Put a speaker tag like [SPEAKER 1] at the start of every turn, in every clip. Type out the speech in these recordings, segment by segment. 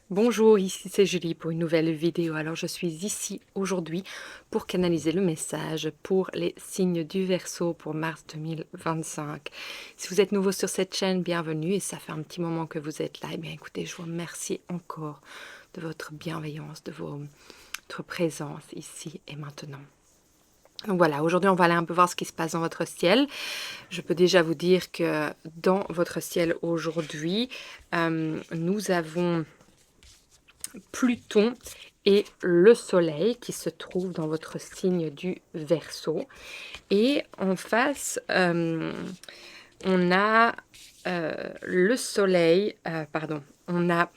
[SPEAKER 1] Bonjour, ici c'est Julie pour une nouvelle vidéo. Alors je suis ici aujourd'hui pour canaliser le message pour les signes du Verseau pour mars 2025. Si vous êtes nouveau sur cette chaîne, bienvenue et ça fait un petit moment que vous êtes là. Eh bien écoutez, je vous remercie encore de votre bienveillance, de votre présence ici et maintenant. Donc voilà, aujourd'hui on va aller un peu voir ce qui se passe dans votre ciel. Je peux déjà vous dire que dans votre ciel aujourd'hui, nous avons Pluton et le Soleil qui se trouve dans votre signe du Verseau. Et en face, on a le Soleil, on a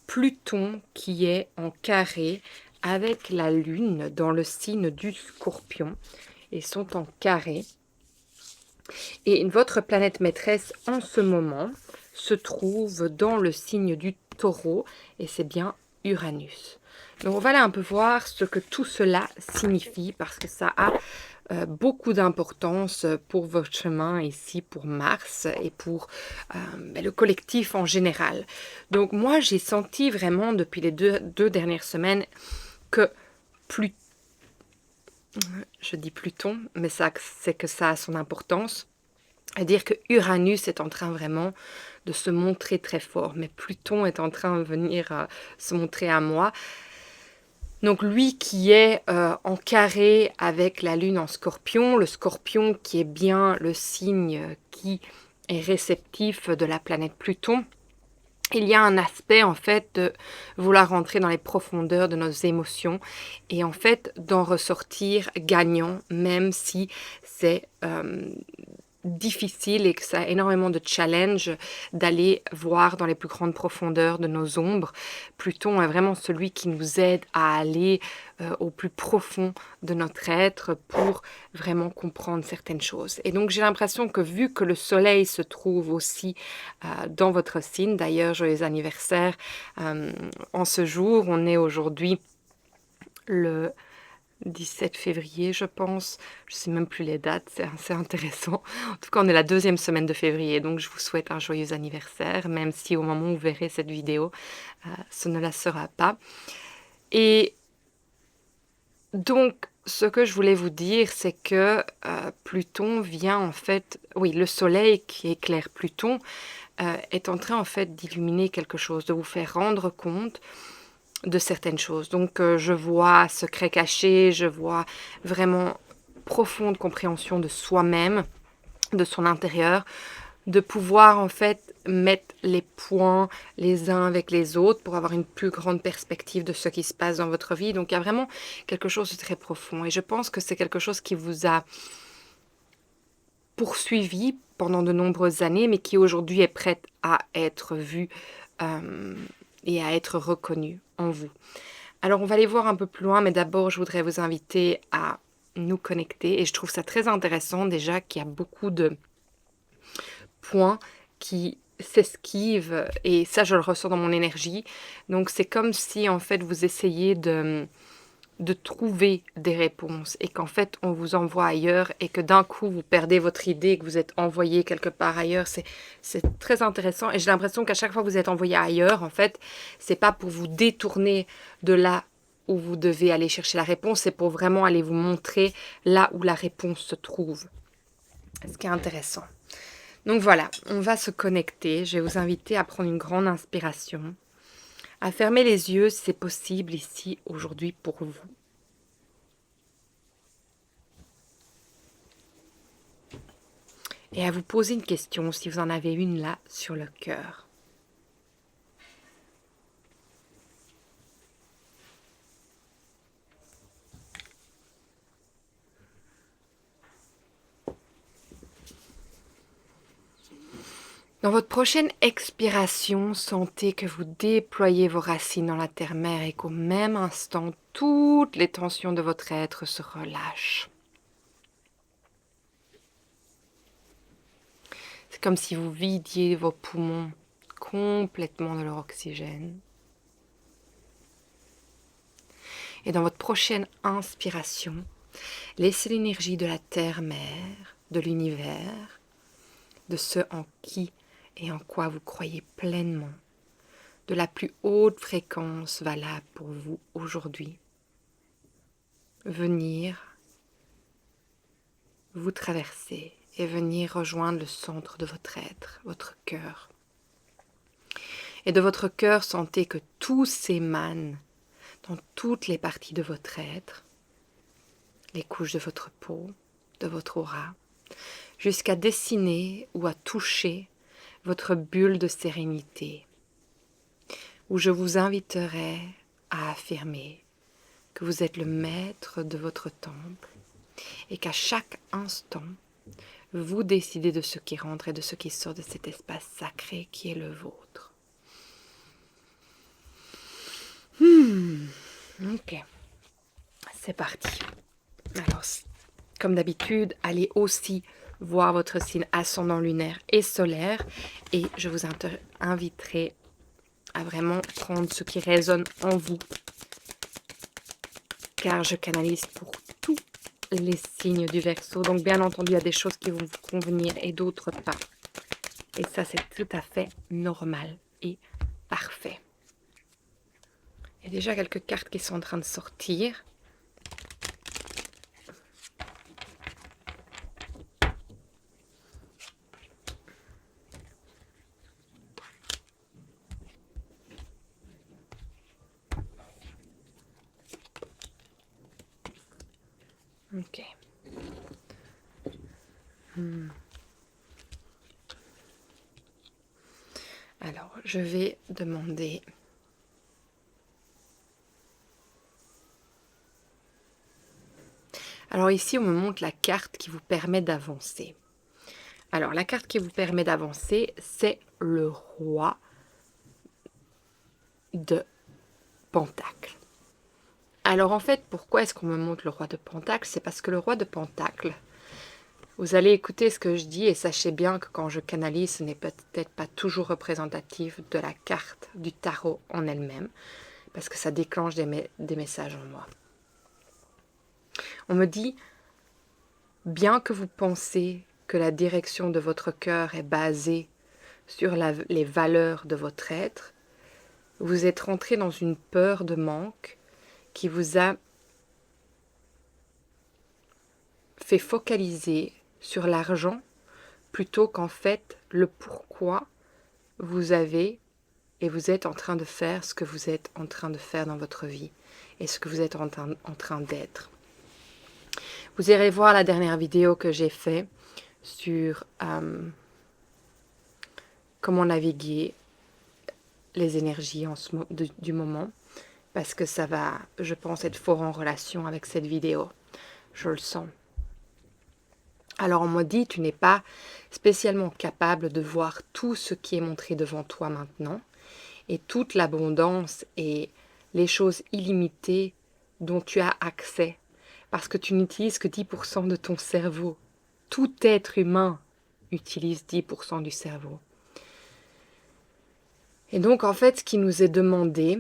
[SPEAKER 1] Pluton qui est en carré avec la Lune dans le signe du Scorpion. Ils sont en carré. Et votre planète maîtresse en ce moment se trouve dans le signe du Taureau et c'est bien Uranus. Donc on va aller un peu voir ce que tout cela signifie parce que ça a beaucoup d'importance pour votre chemin ici pour Mars et pour le collectif en général. Donc moi j'ai senti vraiment depuis les deux dernières semaines que plus je dis Pluton, mais ça c'est que ça a son importance. À dire que Uranus est en train vraiment de se montrer très fort, mais Pluton est en train de venir se montrer à moi. Donc lui qui est en carré avec la Lune en Scorpion, le Scorpion qui est bien le signe qui est réceptif de la planète Pluton, il y a un aspect en fait de vouloir rentrer dans les profondeurs de nos émotions et en fait d'en ressortir gagnant, même si c'est difficile et que ça a énormément de challenge d'aller voir dans les plus grandes profondeurs de nos ombres. Pluton est vraiment celui qui nous aide à aller au plus profond de notre être pour vraiment comprendre certaines choses. Et donc j'ai l'impression que vu que le soleil se trouve aussi dans votre signe, d'ailleurs joyeux anniversaire en ce jour, on est aujourd'hui le 17 février, je pense. Je ne sais même plus les dates, c'est assez intéressant. En tout cas, on est la deuxième semaine de février, donc je vous souhaite un joyeux anniversaire, même si au moment où vous verrez cette vidéo, ce ne la sera pas. Et donc, ce que je voulais vous dire, c'est que Pluton vient en fait... Oui, le soleil qui éclaire Pluton est en train en fait d'illuminer quelque chose, de vous faire rendre compte de certaines choses. Donc je vois secret caché, je vois vraiment profonde compréhension de soi-même, de son intérieur, de pouvoir en fait mettre les points les uns avec les autres pour avoir une plus grande perspective de ce qui se passe dans votre vie. Donc il y a vraiment quelque chose de très profond et je pense que c'est quelque chose qui vous a poursuivi pendant de nombreuses années mais qui aujourd'hui est prête à être vue et à être reconnue en vous. Alors, on va aller voir un peu plus loin, mais d'abord, je voudrais vous inviter à nous connecter. Et je trouve ça très intéressant déjà qu'il y a beaucoup de points qui s'esquivent. Et ça, je le ressens dans mon énergie. Donc, c'est comme si, en fait, vous essayez de trouver des réponses et qu'en fait, on vous envoie ailleurs et que d'un coup, vous perdez votre idée et que vous êtes envoyé quelque part ailleurs. C'est très intéressant. Et j'ai l'impression qu'à chaque fois que vous êtes envoyé ailleurs, en fait, c'est pas pour vous détourner de là où vous devez aller chercher la réponse, c'est pour vraiment aller vous montrer là où la réponse se trouve. Ce qui est intéressant. Donc voilà, on va se connecter. Je vais vous inviter à prendre une grande inspiration, à fermer les yeux si c'est possible ici, aujourd'hui, pour vous. Et à vous poser une question si vous en avez une là sur le cœur. Dans votre prochaine expiration, sentez que vous déployez vos racines dans la terre-mère et qu'au même instant, toutes les tensions de votre être se relâchent. C'est comme si vous vidiez vos poumons complètement de leur oxygène. Et dans votre prochaine inspiration, laissez l'énergie de la terre-mère, de l'univers, de ce en qui et en quoi vous croyez pleinement, de la plus haute fréquence valable pour vous aujourd'hui venir vous traverser et venir rejoindre le centre de votre être, votre cœur. Et de votre cœur, sentez que tout s'émane dans toutes les parties de votre être, les couches de votre peau, de votre aura, jusqu'à dessiner ou à toucher votre bulle de sérénité, où je vous inviterai à affirmer que vous êtes le maître de votre temple et qu'à chaque instant, vous décidez de ce qui rentre et de ce qui sort de cet espace sacré qui est le vôtre. Ok, c'est parti. Alors, comme d'habitude, allez aussi voir votre signe ascendant lunaire et solaire et je vous inviterai à vraiment prendre ce qui résonne en vous, car je canalise pour tous les signes du Verseau. Donc bien entendu, il y a des choses qui vont vous convenir et d'autres pas. Et ça, c'est tout à fait normal et parfait. Il y a déjà quelques cartes qui sont en train de sortir. Ok. Alors, je vais demander alors ici, on me montre la carte qui vous permet d'avancer. Alors, la carte qui vous permet d'avancer, c'est le roi de Pentacle. Alors, en fait, pourquoi est-ce qu'on me montre le roi de Pentacle? C'est parce que le roi de Pentacle, vous allez écouter ce que je dis et sachez bien que quand je canalise, ce n'est peut-être pas toujours représentatif de la carte du tarot en elle-même, parce que ça déclenche des messages en moi. On me dit, bien que vous pensez que la direction de votre cœur est basée sur les valeurs de votre être, vous êtes rentré dans une peur de manque qui vous a fait focaliser sur l'argent plutôt qu'en fait le pourquoi vous avez et vous êtes en train de faire ce que vous êtes en train de faire dans votre vie et ce que vous êtes en train d'être. Vous irez voir la dernière vidéo que j'ai faite sur comment naviguer les énergies du moment, parce que ça va, je pense, être fort en relation avec cette vidéo. Je le sens. Alors on m'a dit, tu n'es pas spécialement capable de voir tout ce qui est montré devant toi maintenant, et toute l'abondance et les choses illimitées dont tu as accès, parce que tu n'utilises que 10% de ton cerveau. Tout être humain utilise 10% du cerveau. Et donc, en fait, ce qui nous est demandé,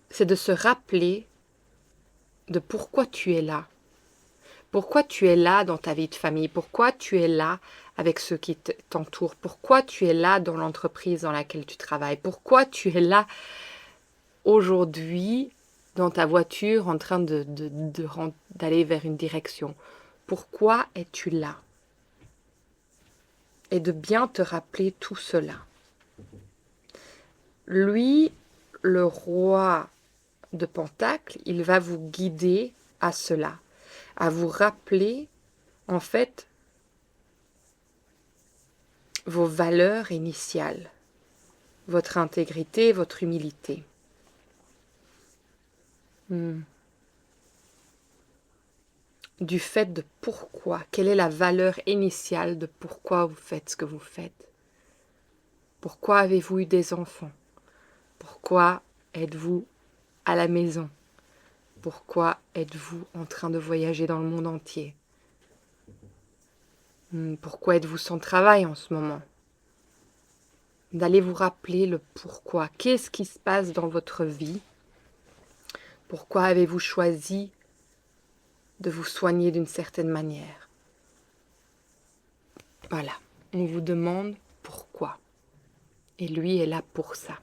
[SPEAKER 1] c'est de se rappeler de pourquoi tu es là. Pourquoi tu es là dans ta vie de famille? Pourquoi tu es là avec ceux qui t'entourent? Pourquoi tu es là dans l'entreprise dans laquelle tu travailles? Pourquoi tu es là aujourd'hui dans ta voiture en train d'aller vers une direction? Pourquoi es-tu là? Et de bien te rappeler tout cela. Lui, le roi de Pentacle, il va vous guider à cela, à vous rappeler en fait vos valeurs initiales, votre intégrité, votre humilité. Du fait de pourquoi, quelle est la valeur initiale de pourquoi vous faites ce que vous faites. Pourquoi avez-vous eu des enfants? Pourquoi êtes-vous à la maison? Pourquoi êtes-vous en train de voyager dans le monde entier? Pourquoi êtes-vous sans travail en ce moment? D'aller vous rappeler le pourquoi. Qu'est-ce qui se passe dans votre vie? Pourquoi avez-vous choisi de vous soigner d'une certaine manière? Voilà, on vous demande pourquoi. Et lui est là pour ça.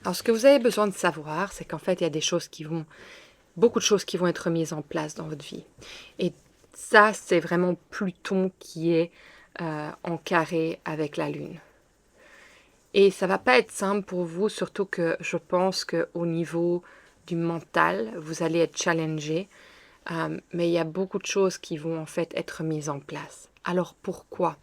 [SPEAKER 1] Alors, ce que vous avez besoin de savoir, c'est qu'en fait, il y a beaucoup de choses qui vont être mises en place dans votre vie. Et ça, c'est vraiment Pluton qui est en carré avec la Lune. Et ça va pas être simple pour vous, surtout que je pense qu'au niveau du mental, vous allez être challengé. Mais il y a beaucoup de choses qui vont en fait être mises en place. Alors pourquoi?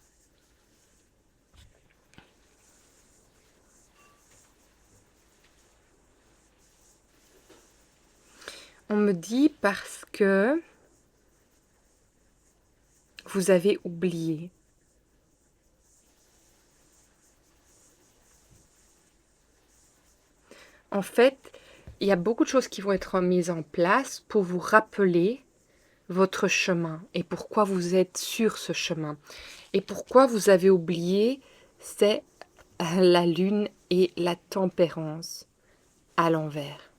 [SPEAKER 1] On me dit parce que vous avez oublié. En fait, il y a beaucoup de choses qui vont être mises en place pour vous rappeler votre chemin et pourquoi vous êtes sur ce chemin. Et pourquoi vous avez oublié, c'est la lune et la tempérance à l'envers.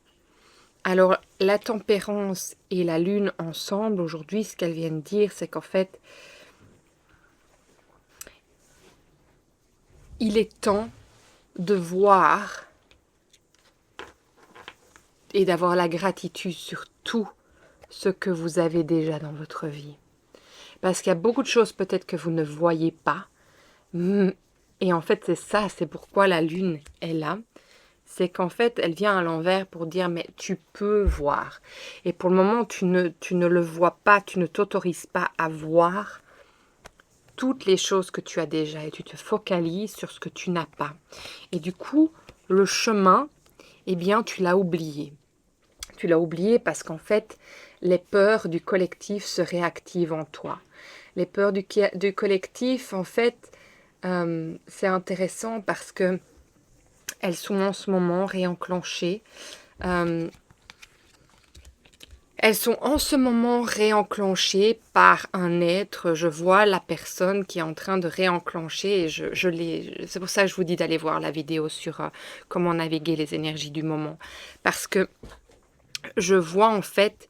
[SPEAKER 1] Alors, la tempérance et la lune ensemble, aujourd'hui, ce qu'elles viennent dire, c'est qu'en fait, il est temps de voir et d'avoir la gratitude sur tout ce que vous avez déjà dans votre vie. Parce qu'il y a beaucoup de choses peut-être que vous ne voyez pas. Et en fait, c'est ça, c'est pourquoi la lune est là. C'est qu'en fait, elle vient à l'envers pour dire, mais tu peux voir. Et pour le moment, tu ne le vois pas, tu ne t'autorises pas à voir toutes les choses que tu as déjà et tu te focalises sur ce que tu n'as pas. Et du coup, le chemin, eh bien, tu l'as oublié. Tu l'as oublié parce qu'en fait, les peurs du collectif se réactivent en toi. Les peurs du collectif, en fait, c'est intéressant parce que elles sont en ce moment réenclenchées. Elles sont en ce moment réenclenchées par un être. Je vois la personne qui est en train de réenclencher et c'est pour ça que je vous dis d'aller voir la vidéo sur comment naviguer les énergies du moment. Parce que je vois en fait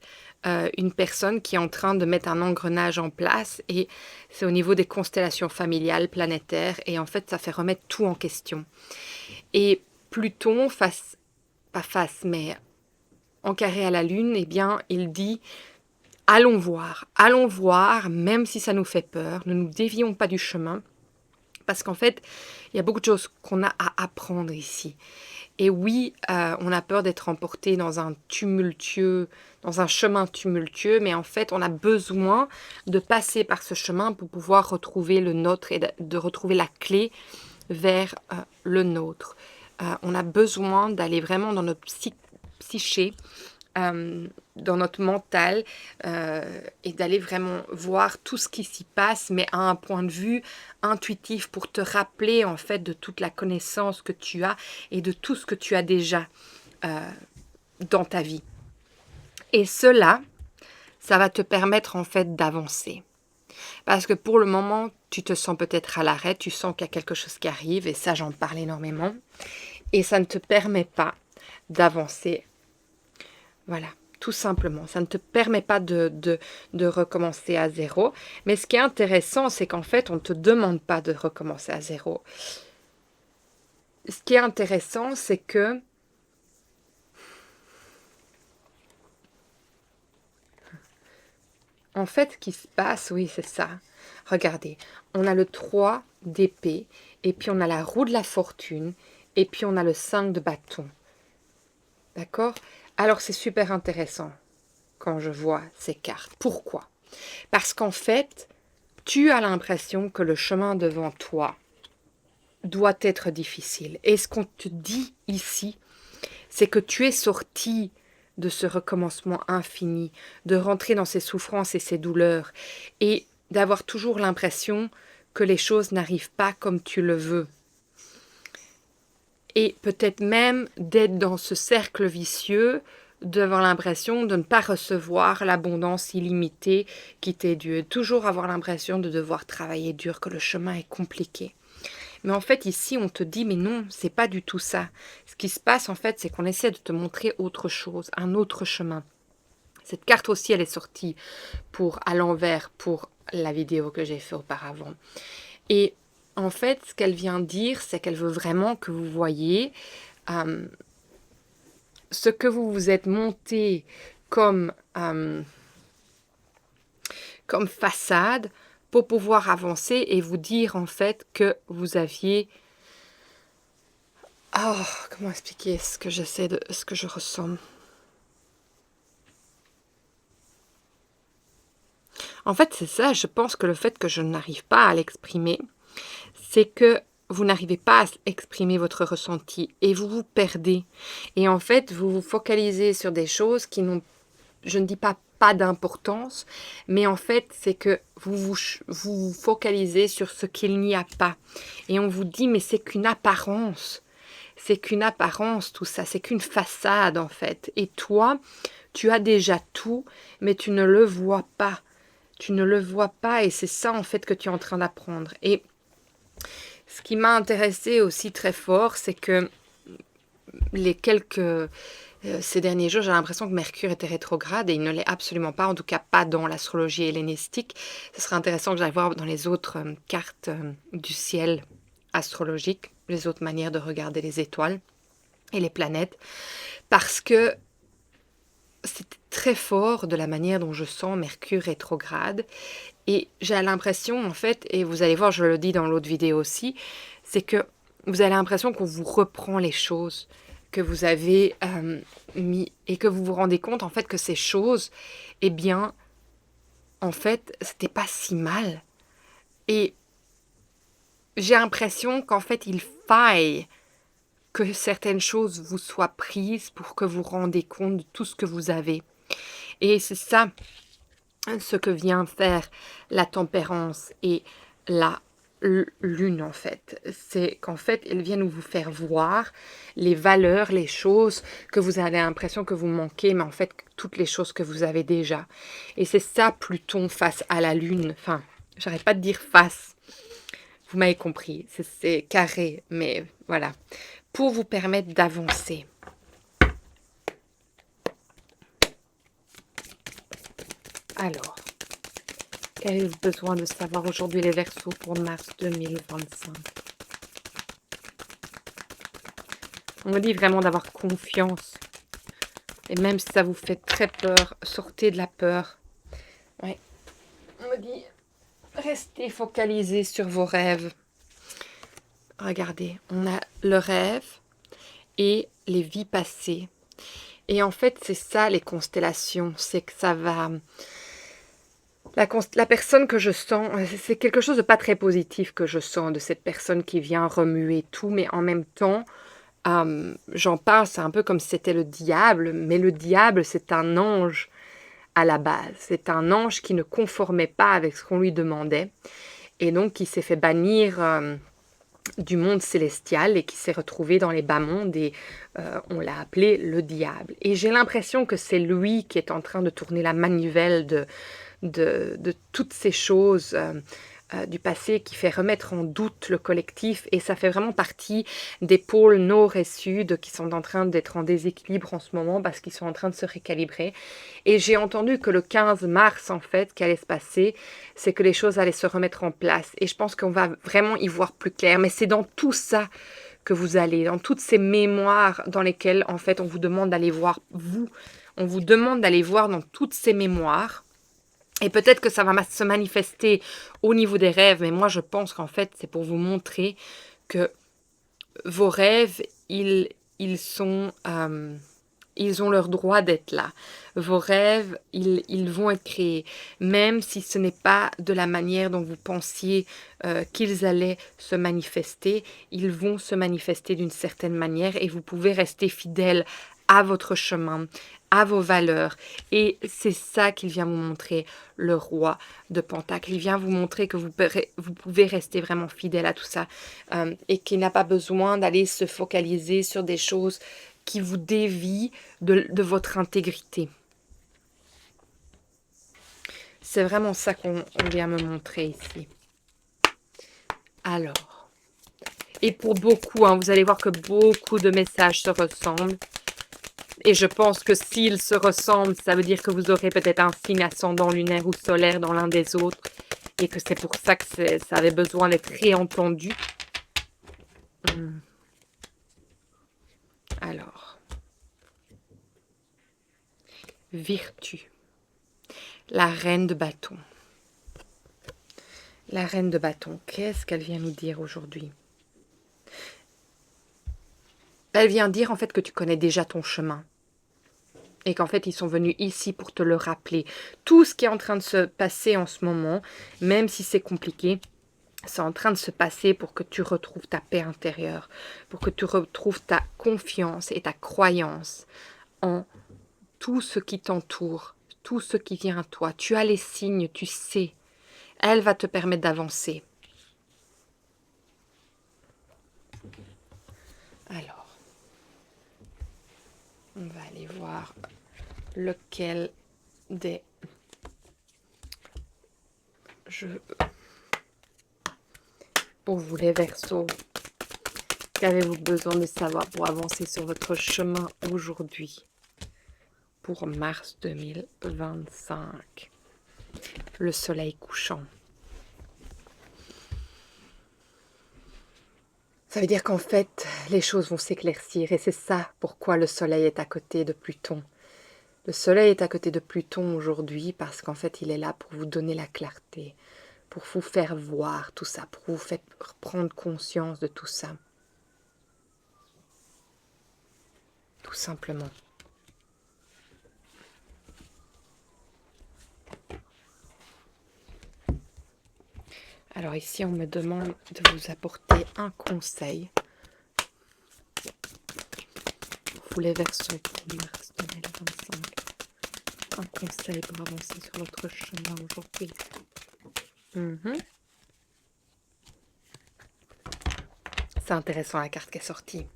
[SPEAKER 1] une personne qui est en train de mettre un engrenage en place et c'est au niveau des constellations familiales, planétaires et en fait ça fait remettre tout en question. Et Pluton, mais en carré à la Lune, eh bien, il dit allons voir, même si ça nous fait peur, ne nous dévions pas du chemin, parce qu'en fait, il y a beaucoup de choses qu'on a à apprendre ici. Et oui, on a peur d'être emporté dans un chemin tumultueux, mais en fait, on a besoin de passer par ce chemin pour pouvoir retrouver le nôtre et de retrouver la clé vers le nôtre. On a besoin d'aller vraiment dans notre psyché, dans notre mental et d'aller vraiment voir tout ce qui s'y passe, mais à un point de vue intuitif pour te rappeler en fait de toute la connaissance que tu as et de tout ce que tu as déjà dans ta vie. Et cela, ça va te permettre en fait d'avancer. Parce que pour le moment, tu te sens peut-être à l'arrêt, tu sens qu'il y a quelque chose qui arrive, et ça j'en parle énormément, et ça ne te permet pas d'avancer. Voilà, tout simplement. Ça ne te permet pas de recommencer à zéro. Mais ce qui est intéressant, c'est qu'en fait, on ne te demande pas de recommencer à zéro. Ce qui est intéressant, c'est que en fait, ce qui se passe, oui, c'est ça. Regardez, on a le 3 d'épée, et puis on a la roue de la fortune, et puis on a le 5 de bâton. D'accord? Alors, c'est super intéressant quand je vois ces cartes. Pourquoi? Parce qu'en fait, tu as l'impression que le chemin devant toi doit être difficile. Et ce qu'on te dit ici, c'est que tu es sorti de ce recommencement infini, de rentrer dans ces souffrances et ces douleurs, et d'avoir toujours l'impression que les choses n'arrivent pas comme tu le veux. Et peut-être même d'être dans ce cercle vicieux, d'avoir l'impression de ne pas recevoir l'abondance illimitée qui t'est due. Toujours avoir l'impression de devoir travailler dur, que le chemin est compliqué. Mais en fait, ici, on te dit, mais non, c'est pas du tout ça. Ce qui se passe, en fait, c'est qu'on essaie de te montrer autre chose, un autre chemin. Cette carte aussi, elle est sortie à l'envers pour la vidéo que j'ai fait auparavant. Et en fait, ce qu'elle vient dire, c'est qu'elle veut vraiment que vous voyez ce que vous vous êtes monté comme façade pour pouvoir avancer et vous dire en fait que vous aviez... Oh, comment expliquer ce que je ressens? En fait, c'est ça, je pense que le fait que je n'arrive pas à l'exprimer, c'est que vous n'arrivez pas à exprimer votre ressenti et vous vous perdez. Et en fait, vous vous focalisez sur des choses qui n'ont, je ne dis pas d'importance, mais en fait, c'est que vous focalisez sur ce qu'il n'y a pas. Et on vous dit, mais c'est qu'une apparence. C'est qu'une apparence, tout ça. C'est qu'une façade, en fait. Et toi, tu as déjà tout, mais tu ne le vois pas. Tu ne le vois pas et c'est ça, en fait, que tu es en train d'apprendre. Et ce qui m'a intéressée aussi très fort, c'est que ces derniers jours, j'ai l'impression que Mercure était rétrograde et il ne l'est absolument pas, en tout cas pas dans l'astrologie hellénistique. Ce serait intéressant que j'aille voir dans les autres cartes du ciel astrologique, les autres manières de regarder les étoiles et les planètes, parce que c'était très fort de la manière dont je sens Mercure rétrograde. Et j'ai l'impression, en fait, et vous allez voir, je le dis dans l'autre vidéo aussi, c'est que vous avez l'impression qu'on vous reprend les choses que vous avez mis et que vous vous rendez compte, en fait, que ces choses, eh bien, en fait, c'était pas si mal. Et j'ai l'impression qu'en fait, il faille que certaines choses vous soient prises pour que vous rendez compte de tout ce que vous avez. Et c'est ça ce que vient faire la tempérance et la lune, en fait. C'est qu'en fait, elles viennent vous faire voir les valeurs, les choses que vous avez l'impression que vous manquez, mais en fait, toutes les choses que vous avez déjà. Et c'est ça, Pluton face à la lune. Enfin, j'arrête pas de dire face. Vous m'avez compris. C'est carré, mais voilà. Pour vous permettre d'avancer. Alors, qu'avez-vous besoin de savoir aujourd'hui les Verseaux pour mars 2025? On me dit vraiment d'avoir confiance. Et même si ça vous fait très peur, sortez de la peur. Ouais. On me dit, restez focalisés sur vos rêves. Regardez, on a le rêve et les vies passées. Et en fait, c'est ça les constellations. C'est que ça va... La personne que je sens, c'est quelque chose de pas très positif que je sens de cette personne qui vient remuer tout, mais en même temps, j'en parle, c'est un peu comme si c'était le diable, mais le diable, c'est un ange à la base. C'est un ange qui ne conformait pas avec ce qu'on lui demandait, et donc qui s'est fait bannir du monde célestial et qui s'est retrouvé dans les bas mondes, et on l'a appelé le diable. Et j'ai l'impression que c'est lui qui est en train de tourner la manivelle de toutes ces choses du passé, qui fait remettre en doute le collectif, et ça fait vraiment partie des pôles nord et sud qui sont en train d'être en déséquilibre en ce moment parce qu'ils sont en train de se récalibrer. Et j'ai entendu que le 15 mars, en fait, qu'allait se passer, c'est que les choses allaient se remettre en place, et je pense qu'on va vraiment y voir plus clair. Mais c'est dans tout ça que vous allez, dans toutes ces mémoires dans lesquelles, en fait, on vous demande d'aller voir vous, on vous demande d'aller voir dans toutes ces mémoires. Et peut-être que ça va se manifester au niveau des rêves, mais moi je pense qu'en fait c'est pour vous montrer que vos rêves, ils ont leur droit d'être là. Vos rêves, ils vont être créés, même si ce n'est pas de la manière dont vous pensiez qu'ils allaient se manifester. Ils vont se manifester d'une certaine manière et vous pouvez rester fidèle à votre chemin, à vos valeurs. Et c'est ça qu'il vient vous montrer, le roi de Pentacle. Il vient vous montrer que vous pouvez rester vraiment fidèle à tout ça et qu'il n'a pas besoin d'aller se focaliser sur des choses qui vous dévient de votre intégrité. C'est vraiment ça qu'on vient me montrer ici. Alors, et pour beaucoup, vous allez voir que beaucoup de messages se ressemblent. Et je pense que s'ils se ressemblent, ça veut dire que vous aurez peut-être un signe ascendant lunaire ou solaire dans l'un des autres. Et que c'est pour ça que ça avait besoin d'être réentendu. Alors. Virtue. La reine de bâton. La reine de bâton, qu'est-ce qu'elle vient nous dire aujourd'hui? Elle vient dire en fait que tu connais déjà ton chemin. Et qu'en fait, ils sont venus ici pour te le rappeler. Tout ce qui est en train de se passer en ce moment, même si c'est compliqué, c'est en train de se passer pour que tu retrouves ta paix intérieure, pour que tu retrouves ta confiance et ta croyance en tout ce qui t'entoure, tout ce qui vient à toi. Tu as les signes, tu sais. Elle va te permettre d'avancer. Alors, on va aller voir lequel des jeux pour vous les Verseaux. Qu'avez-vous besoin de savoir pour avancer sur votre chemin aujourd'hui pour mars 2025? Le soleil couchant. Ça veut dire qu'en fait, les choses vont s'éclaircir et c'est ça pourquoi le soleil est à côté de Pluton. Le soleil est à côté de Pluton aujourd'hui parce qu'en fait, il est là pour vous donner la clarté, pour vous faire voir tout ça, pour vous faire prendre conscience de tout ça. Tout simplement. Alors ici, on me demande de vous apporter un conseil. Vous les Verseaux pour mars 2025. Un conseil pour avancer sur votre chemin aujourd'hui. C'est intéressant la carte qui est sortie.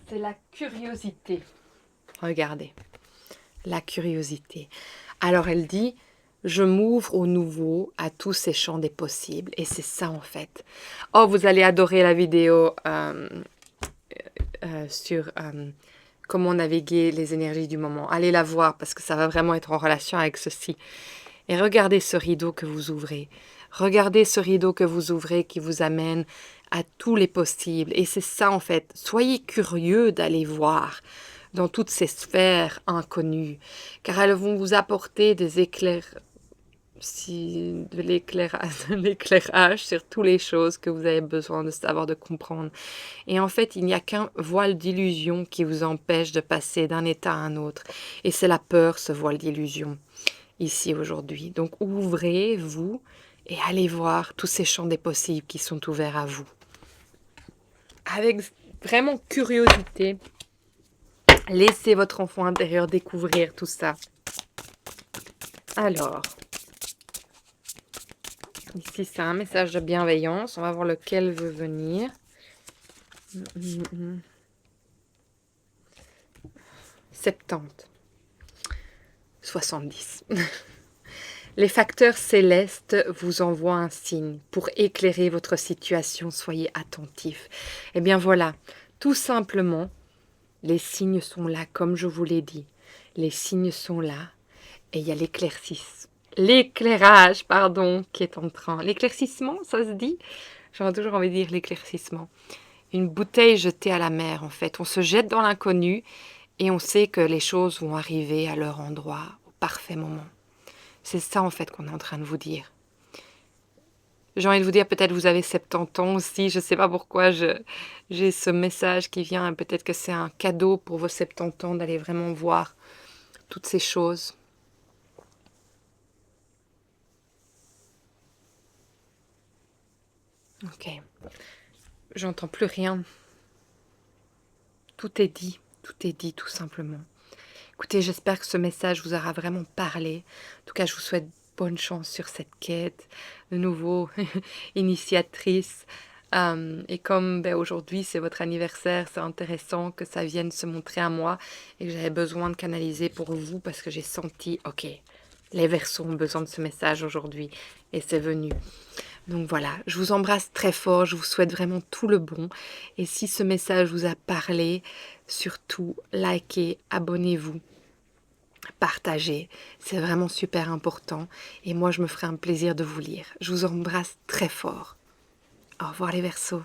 [SPEAKER 1] C'est la curiosité. Regardez. La curiosité. Alors elle dit, je m'ouvre au nouveau, à tous ces champs des possibles. Et c'est ça en fait. Oh, vous allez adorer la vidéo sur comment naviguer les énergies du moment. Allez la voir parce que ça va vraiment être en relation avec ceci. Et regardez ce rideau que vous ouvrez. Regardez ce rideau que vous ouvrez qui vous amène à tous les possibles. Et c'est ça en fait. Soyez curieux d'aller voir dans toutes ces sphères inconnues, car elles vont vous apporter des éclairs, de l'éclairage sur toutes les choses que vous avez besoin de savoir, de comprendre. Et en fait, il n'y a qu'un voile d'illusion qui vous empêche de passer d'un état à un autre. Et c'est la peur, ce voile d'illusion, ici aujourd'hui. Donc ouvrez-vous et allez voir tous ces champs des possibles qui sont ouverts à vous. Avec vraiment curiosité, laissez votre enfant intérieur découvrir tout ça. Alors, ici c'est un message de bienveillance. On va voir lequel veut venir. 70. 70. Les facteurs célestes vous envoient un signe pour éclairer votre situation. Soyez attentifs. Eh bien voilà, tout simplement, les signes sont là, comme je vous l'ai dit. Les signes sont là et il y a l'éclairage, pardon, qui est en train. L'éclaircissement, ça se dit? J'aurais toujours envie de dire l'éclaircissement. Une bouteille jetée à la mer, en fait. On se jette dans l'inconnu et on sait que les choses vont arriver à leur endroit, au parfait moment. C'est ça, en fait, qu'on est en train de vous dire. J'ai envie de vous dire, peut-être vous avez 70 ans aussi, je ne sais pas pourquoi j'ai ce message qui vient, peut-être que c'est un cadeau pour vos 70 ans d'aller vraiment voir toutes ces choses. Ok, j'entends plus rien. Tout est dit tout simplement. Écoutez, j'espère que ce message vous aura vraiment parlé. En tout cas, je vous souhaite bonne chance sur cette quête. De nouveau, initiatrice. Et comme aujourd'hui, c'est votre anniversaire, c'est intéressant que ça vienne se montrer à moi et que j'avais besoin de canaliser pour vous parce que j'ai senti, ok, les Verseaux ont besoin de ce message aujourd'hui et c'est venu. Donc voilà, je vous embrasse très fort, je vous souhaite vraiment tout le bon. Et si ce message vous a parlé, surtout likez, abonnez-vous, partagez, c'est vraiment super important et moi je me ferai un plaisir de vous lire. Je vous embrasse très fort. Au revoir les Verseaux.